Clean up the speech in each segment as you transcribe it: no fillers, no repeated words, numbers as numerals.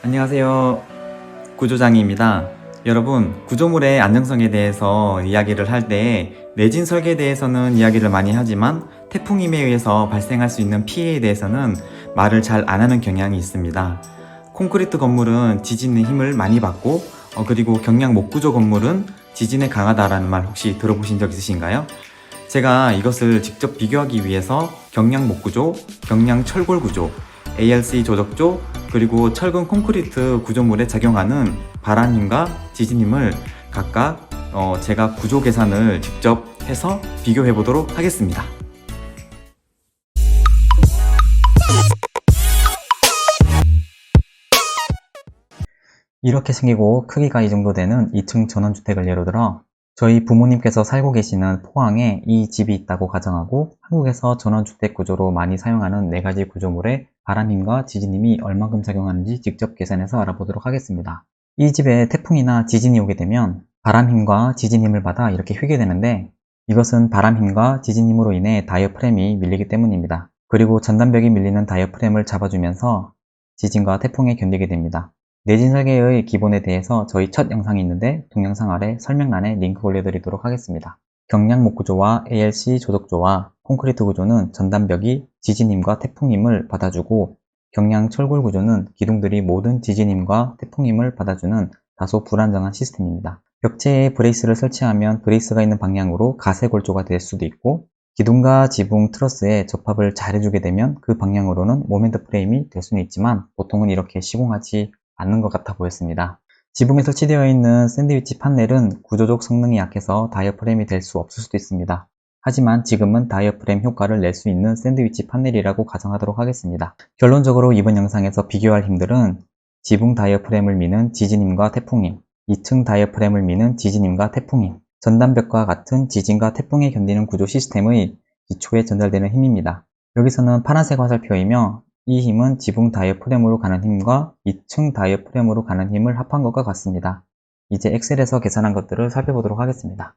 안녕하세요. 구조장입니다. 여러분, 구조물의 안정성에 대해서 이야기를 할 때 내진 설계에 대해서는 이야기를 많이 하지만 태풍임에 의해서 발생할 수 있는 피해에 대해서는 말을 잘 안 하는 경향이 있습니다. 콘크리트 건물은 지진의 힘을 많이 받고 그리고 경량 목구조 건물은 지진에 강하다라는 말 혹시 들어보신 적 있으신가요? 제가 이것을 직접 비교하기 위해서 경량 목구조, 경량 철골 구조, ARC 조적조, 그리고 철근 콘크리트 구조물에 작용하는 바람힘과 지진힘을 각각 제가 구조 계산을 직접 해서 비교해 보도록 하겠습니다. 이렇게 생기고 크기가 이 정도 되는 2층 전원주택을 예로 들어 저희 부모님께서 살고 계시는 포항에 이 집이 있다고 가정하고 한국에서 전원주택 구조로 많이 사용하는 4가지 구조물에 바람힘과 지진힘이 얼만큼 작용하는지 직접 계산해서 알아보도록 하겠습니다. 이 집에 태풍이나 지진이 오게 되면 바람힘과 지진힘을 받아 이렇게 휘게 되는데 이것은 바람힘과 지진힘으로 인해 다이어프램이 밀리기 때문입니다. 그리고 전단벽이 밀리는 다이어프램을 잡아주면서 지진과 태풍에 견디게 됩니다. 내진 설계의 기본에 대해서 저희 첫 영상이 있는데 동영상 아래 설명란에 링크 올려드리도록 하겠습니다. 경량 목구조와 ALC 조덕조와 콘크리트 구조는 전단벽이 지진힘과 태풍힘을 받아주고 경량 철골 구조는 기둥들이 모든 지진힘과 태풍힘을 받아주는 다소 불안정한 시스템입니다. 벽체에 브레이스를 설치하면 브레이스가 있는 방향으로 가세골조가 될 수도 있고 기둥과 지붕 트러스에 접합을 잘 해주게 되면 그 방향으로는 모멘트 프레임이 될 수는 있지만 보통은 이렇게 시공하지 않는 것 같아 보였습니다. 지붕에 설치되어 있는 샌드위치 판넬은 구조적 성능이 약해서 다이어프램이 될 수 없을 수도 있습니다. 하지만 지금은 다이어프램 효과를 낼 수 있는 샌드위치 판넬이라고 가정하도록 하겠습니다. 결론적으로 이번 영상에서 비교할 힘들은 지붕 다이어프램을 미는 지진힘과 태풍힘, 2층 다이어프램을 미는 지진힘과 태풍힘, 전단벽과 같은 지진과 태풍에 견디는 구조 시스템의 기초에 전달되는 힘입니다. 여기서는 파란색 화살표이며 이 힘은 지붕 다이어프램으로 가는 힘과 2층 다이어프램으로 가는 힘을 합한 것과 같습니다. 이제 엑셀에서 계산한 것들을 살펴보도록 하겠습니다.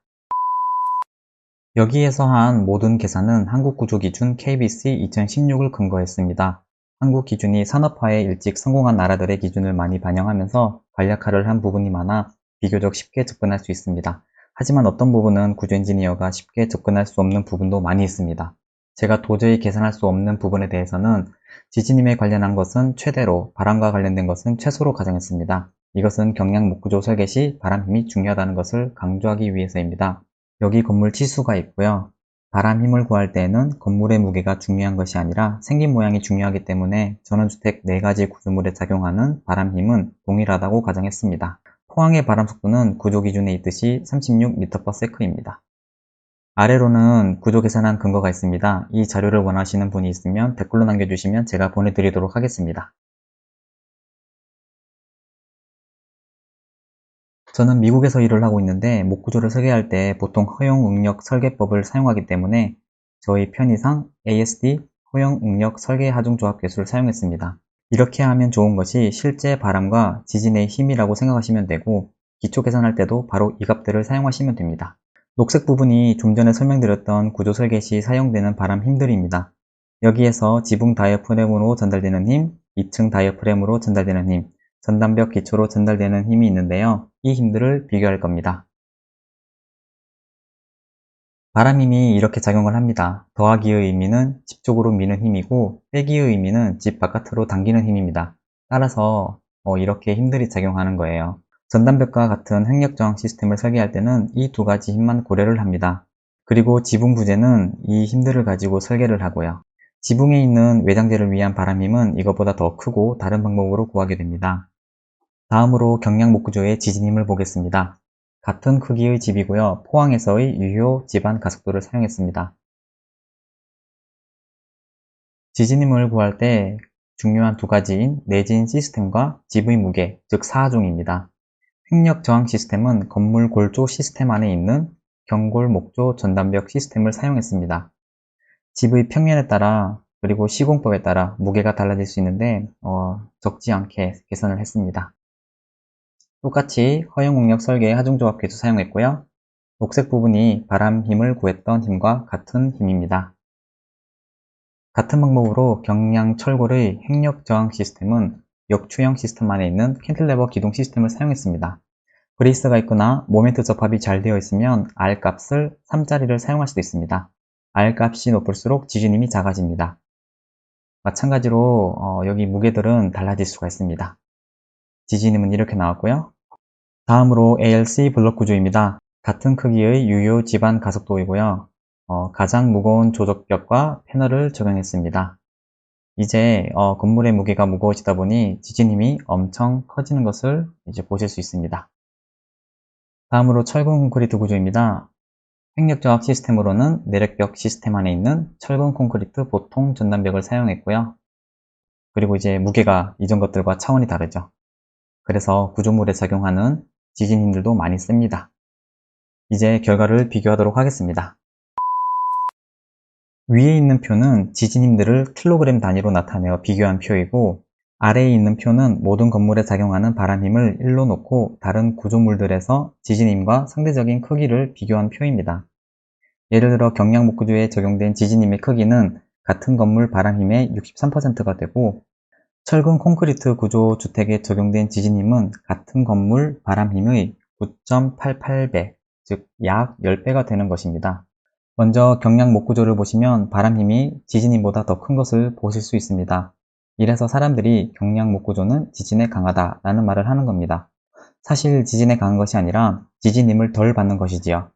여기에서 한 모든 계산은 한국구조기준 KBC 2016을 근거했습니다. 한국 기준이 산업화에 일찍 성공한 나라들의 기준을 많이 반영하면서 간략화를 한 부분이 많아 비교적 쉽게 접근할 수 있습니다. 하지만 어떤 부분은 구조 엔지니어가 쉽게 접근할 수 없는 부분도 많이 있습니다. 제가 도저히 계산할 수 없는 부분에 대해서는 지진힘에 관련한 것은 최대로, 바람과 관련된 것은 최소로 가정했습니다. 이것은 경량 목구조 설계 시 바람힘이 중요하다는 것을 강조하기 위해서입니다. 여기 건물 치수가 있고요. 바람힘을 구할 때에는 건물의 무게가 중요한 것이 아니라 생긴 모양이 중요하기 때문에 전원주택 4가지 구조물에 작용하는 바람힘은 동일하다고 가정했습니다. 포항의 바람 속도는 구조 기준에 있듯이 36m/s입니다. 아래로는 구조 계산한 근거가 있습니다. 이 자료를 원하시는 분이 있으면 댓글로 남겨주시면 제가 보내드리도록 하겠습니다. 저는 미국에서 일을 하고 있는데 목구조를 설계할 때 보통 허용응력 설계법을 사용하기 때문에 저희 편의상 ASD 허용응력 설계 하중조합 계수를 사용했습니다. 이렇게 하면 좋은 것이 실제 바람과 지진의 힘이라고 생각하시면 되고 기초 계산할 때도 바로 이 값들을 사용하시면 됩니다. 녹색 부분이 좀 전에 설명드렸던 구조 설계 시 사용되는 바람 힘들입니다. 여기에서 지붕 다이어프램으로 전달되는 힘, 2층 다이어프램으로 전달되는 힘, 전단벽 기초로 전달되는 힘이 있는데요. 이 힘들을 비교할 겁니다. 바람힘이 이렇게 작용을 합니다. 더하기의 의미는 집 쪽으로 미는 힘이고 빼기의 의미는 집 바깥으로 당기는 힘입니다. 따라서 이렇게 힘들이 작용하는 거예요. 전단벽과 같은 횡력 저항 시스템을 설계할 때는 이 2가지 힘만 고려를 합니다. 그리고 지붕 부재는 이 힘들을 가지고 설계를 하고요. 지붕에 있는 외장재를 위한 바람힘은 이것보다 더 크고 다른 방법으로 구하게 됩니다. 다음으로 경량 목구조의 지진힘을 보겠습니다. 같은 크기의 집이고요. 포항에서의 유효 집안 가속도를 사용했습니다. 지진힘을 구할 때 중요한 2가지인 내진 시스템과 집의 무게, 즉 사하종입니다. 횡력 저항 시스템은 건물 골조 시스템 안에 있는 경골 목조 전단벽 시스템을 사용했습니다. 집의 평면에 따라 그리고 시공법에 따라 무게가 달라질 수 있는데 적지 않게 계산을 했습니다. 똑같이 허용응력 설계의 하중조합 계수 사용했고요. 녹색 부분이 바람 힘을 구했던 힘과 같은 힘입니다. 같은 방법으로 경량 철골의 횡력 저항 시스템은 역추형 시스템 안에 있는 캔틸레버 기동 시스템을 사용했습니다. 브레이스가 있거나 모멘트 접합이 잘 되어 있으면 R 값을 3짜리를 사용할 수도 있습니다. R 값이 높을수록 지진임이 작아집니다. 마찬가지로 여기 무게들은 달라질 수가 있습니다. 지진임은 이렇게 나왔고요. 다음으로 ALC 블록 구조입니다. 같은 크기의 유효 지반 가속도이고요. 가장 무거운 조적벽과 패널을 적용했습니다. 이제 건물의 무게가 무거워지다 보니 지진힘이 엄청 커지는 것을 이제 보실 수 있습니다. 다음으로 철근 콘크리트 구조입니다. 횡력조합 시스템으로는 내력벽 시스템 안에 있는 철근 콘크리트 보통 전단벽을 사용했고요. 그리고 이제 무게가 이전 것들과 차원이 다르죠. 그래서 구조물에 적용하는 지진힘들도 많이 셉니다. 이제 결과를 비교하도록 하겠습니다. 위에 있는 표는 지진힘들을 킬로그램 단위로 나타내어 비교한 표이고, 아래에 있는 표는 모든 건물에 작용하는 바람힘을 1로 놓고 다른 구조물들에서 지진힘과 상대적인 크기를 비교한 표입니다. 예를 들어 경량목구조에 적용된 지진힘의 크기는 같은 건물 바람힘의 63%가 되고, 철근 콘크리트 구조 주택에 적용된 지진힘은 같은 건물 바람힘의 9.88배, 즉 약 10배가 되는 것입니다. 먼저 경량목구조를 보시면 바람힘이 지진힘보다 더 큰 것을 보실 수 있습니다. 이래서 사람들이 경량목구조는 지진에 강하다 라는 말을 하는 겁니다. 사실 지진에 강한 것이 아니라 지진힘을 덜 받는 것이지요.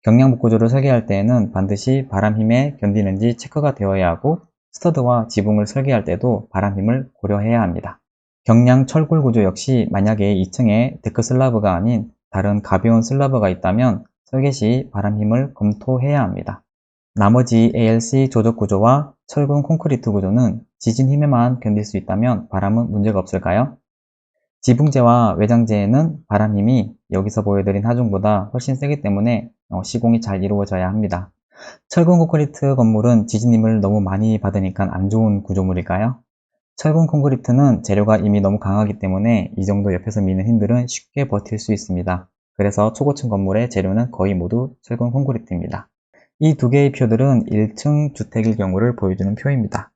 경량목구조를 설계할 때에는 반드시 바람힘에 견디는지 체크가 되어야 하고, 스터드와 지붕을 설계할 때도 바람힘을 고려해야 합니다. 경량 철골 구조 역시 만약에 2층에 데크 슬라브가 아닌 다른 가벼운 슬라브가 있다면 설계 시 바람힘을 검토해야 합니다. 나머지 ALC 조적 구조와 철근 콘크리트 구조는 지진 힘에만 견딜 수 있다면 바람은 문제가 없을까요? 지붕재와 외장재에는 바람힘이 여기서 보여드린 하중보다 훨씬 세기 때문에 시공이 잘 이루어져야 합니다. 철근 콘크리트 건물은 지진힘을 너무 많이 받으니까 안 좋은 구조물일까요? 철근 콘크리트는 재료가 이미 너무 강하기 때문에 이 정도 옆에서 미는 힘들은 쉽게 버틸 수 있습니다. 그래서 초고층 건물의 재료는 거의 모두 철근 콘크리트입니다. 이 두 개의 표들은 1층 주택일 경우를 보여주는 표입니다.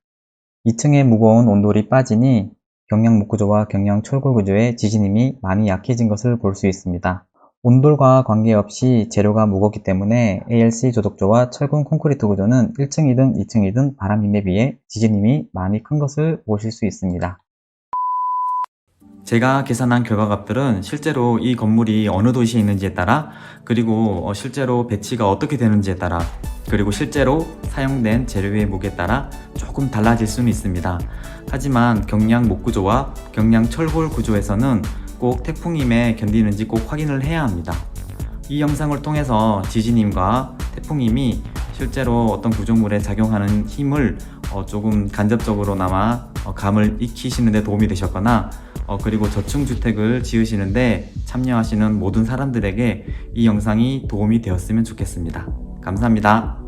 2층의 무거운 온돌이 빠지니 경량목구조와 경량철골 구조의 지진힘이 많이 약해진 것을 볼 수 있습니다. 온돌과 관계없이 재료가 무겁기 때문에 ALC 조덕조와 철근 콘크리트 구조는 1층이든 2층이든 바람힘에 비해 지진힘이 많이 큰 것을 보실 수 있습니다. 제가 계산한 결과값들은 실제로 이 건물이 어느 도시에 있는지에 따라, 그리고 실제로 배치가 어떻게 되는지에 따라, 그리고 실제로 사용된 재료의 무게에 따라 조금 달라질 수는 있습니다. 하지만 경량 목구조와 경량 철골 구조에서는 꼭 태풍힘에 견디는지 꼭 확인을 해야 합니다. 이 영상을 통해서 지진힘과 태풍힘이 실제로 어떤 구조물에 작용하는 힘을 조금 간접적으로나마 감을 익히시는 데 도움이 되셨거나, 그리고 저층주택을 지으시는데 참여하시는 모든 사람들에게 이 영상이 도움이 되었으면 좋겠습니다. 감사합니다.